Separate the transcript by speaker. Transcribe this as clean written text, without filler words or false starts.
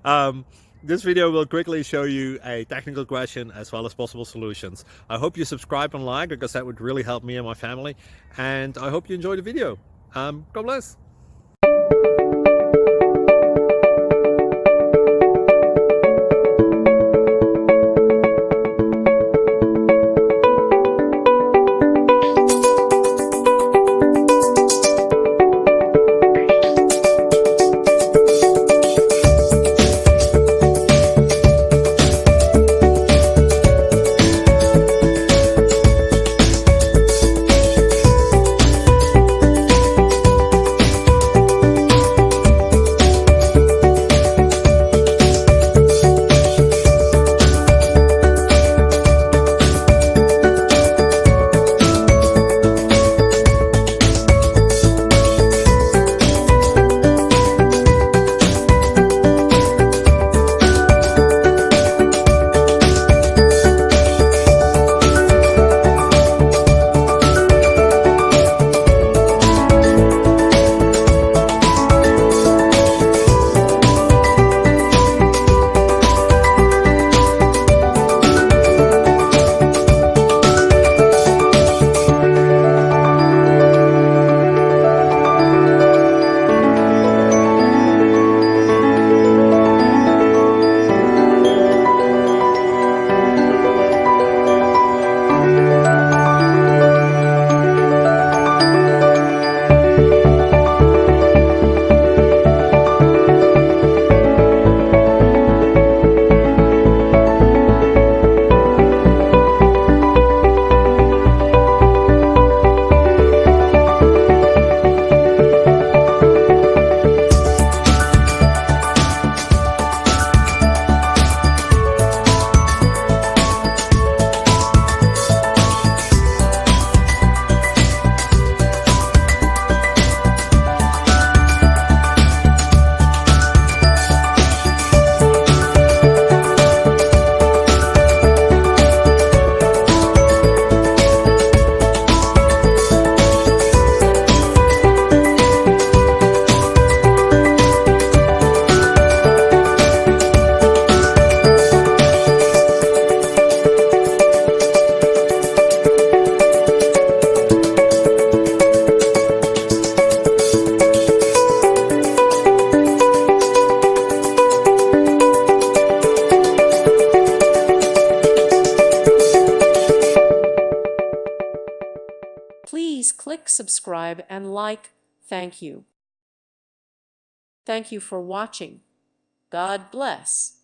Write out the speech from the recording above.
Speaker 1: um, this video will quickly show you a technical question as well as possible solutions. I hope you subscribe and like, because that would really help me and my family. And I hope you enjoy the video. God bless.
Speaker 2: Please click subscribe and like. Thank you. Thank you for watching. God bless.